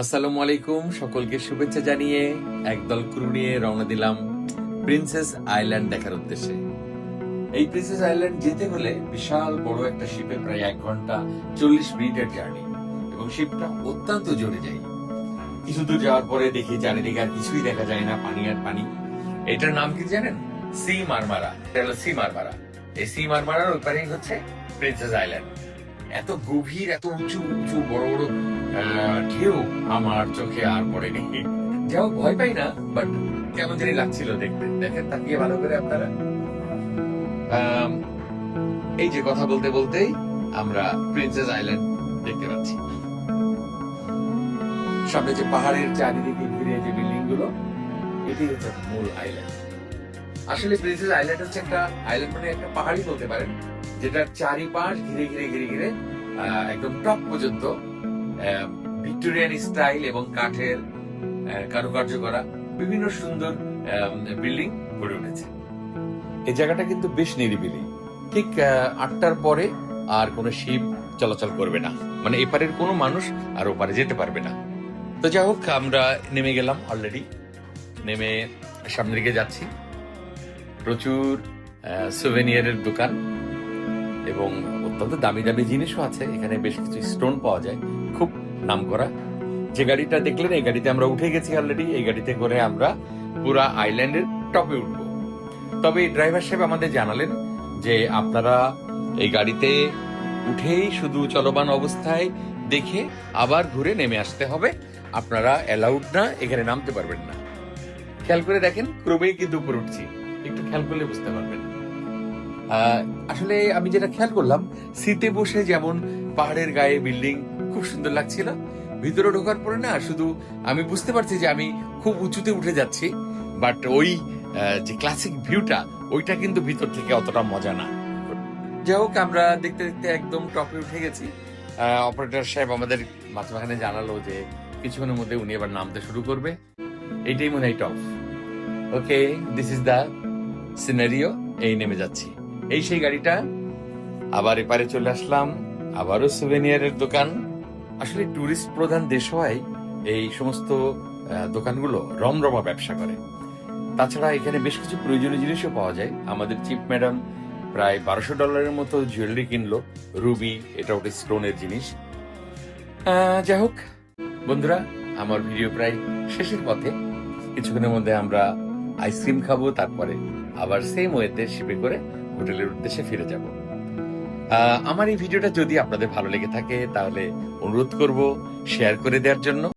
আসসালামু আলাইকুম, সকলকে শুভেচ্ছা জানিয়ে একদল ক্রু নিয়ে রওনা দিলাম প্রিন্সেস আইল্যান্ড দেখার উদ্দেশ্যে। এই প্রিন্সেস আইল্যান্ড যেতে হলে বিশাল বড় একটা শিপে প্রায় 1 ঘন্টা 40 মিনিটের জার্নি, এবং শিপটা অত্যন্ত জোরে যায়। কিছু দূর যাওয়ার পরে দেখি চারিদিকে আর কিছুই দেখা যায় না, পানি আর পানি। এটার নাম কি জানেন? Sea Marmara. এটা হলো সি মারমারা। এই সি মারমারার ওপারেই হচ্ছে প্রিন্সেস আইল্যান্ড। এত গভীর, এত উঁচু উঁচু বড় বড় ঢেউ আমার চোখে আর পড়েনি। যাও ভয় পাই না, বাট কেমন জানি লাগছিল দেখতে। দেখেন তাকিয়ে ভালো করে আপনারা। আম, এই যে কথা বলতে বলতেই আমরা প্রিন্সেস আইল্যান্ড দেখতে পাচ্ছি। সামনে যে পাহাড়ের চারিদিকে ঘিরে যে বিল্ডিং গুলো, এটি হচ্ছে মূল আইল্যান্ড। আসলে প্রিন্সেস আইল্যান্ড হচ্ছে একটা আইল্যান্ড, মানে একটা পাহাড়ি বলতে পারেন, যেটার চারিপাশ ঘিরে ঘিরে ঘিরে ঘিরে একদম টপ পর্যন্ত ভিক্টোরিয়ান স্টাইল এবং কাঠের কারুকার্য করা বিভিন্ন সুন্দর বিল্ডিং গড়ে উঠেছে। এই জায়গাটা কিন্তু বেশ নিরিবিলি। ঠিক 8টার পরে আর কোনো শিপ চলাচল করবে না, মানে এপারের কোনো মানুষ আর ওপারে যেতে পারবে না। তো যাই হোক, আমরা নেমে গেলাম অলরেডি। নেমে সামনের দিকে যাচ্ছি। প্রচুর সুভেনিয়ারের দোকান এবং অত্যন্ত দামি দামি জিনিসও আছে এখানে। বেশ কিছু স্টোন পাওয়া যায়, খুব নামকরা। যে গাড়িটা দেখলেন, এই গাড়িতে আমরা উঠে গেছি অলরেডি। এই গাড়িতে করে আমরা পুরা আইল্যান্ডের টপে উঠব। তবে ড্রাইভার সাহেব আমাদের জানালেন যে আপনারা এই গাড়িতে উঠেই শুধু চলমান অবস্থায় দেখে আবার ঘুরে নেমে আসতে হবে, আপনারা অ্যালাউড না, এখানে নামতে পারবেন না। খেয়াল করে দেখেন, ক্রমেই কিন্তু উপরে উঠছি, একটু খেয়াল করলে বুঝতে পারবেন। আসলে আমি যেটা খেয়াল করলাম, সিটে বসে যেমন পাহাড়ের গায়ে বিল্ডিং খুব সুন্দর লাগছিল, ভিতরে ঢোকার পরে না শুধু আমি বুঝতে পারছি যে আমি খুব উঁচুতে উঠে যাচ্ছি, বাট ওই যে ক্লাসিক ভিউটা, ওইটা কিন্তু ভিতর থেকে অতটা মজা না। যাই হোক, আমরা দেখতে দেখতে একদম টপে উঠে গেছি। অপারেটর সাহেব আমাদের মাঝখানে জানালো যে কিছুক্ষণের মধ্যে উনি এবার নামতে শুরু করবে। এইটাই মনে হয় top. Okay, this is the scenario. এই নেমে যাচ্ছি। এই সেই গাড়িটা। আবার এপারে চলে আসলাম, আবারও সুভেনিয়ারের দোকান। আসলে টুরিস্ট প্রধান দেশ হওয়ায় এই সমস্ত দোকানগুলো রমরমা ব্যবসা করে। তাছাড়া এখানে বেশ কিছু প্রয়োজনীয় জিনিসও পাওয়া যায়। আমাদের চিফ ম্যাডাম প্রায় $1200 মতো জুয়েলারি কিনলো, রুবি, এটা ওটা স্টোনের জিনিস। যাই হোক বন্ধুরা, আমার ভিডিও প্রায় শেষের পথে। কিছুক্ষণের মধ্যে আমরা আইসক্রিম খাবো, তারপরে আবার সেম ওয়েতে শিপে করে হোটেলের উদ্দেশ্যে ফিরে যাব। আমার এই ভিডিওটা যদি আপনাদের ভালো লেগে থাকে তাহলে অনুরোধ করব শেয়ার করে দেওয়ার জন্য।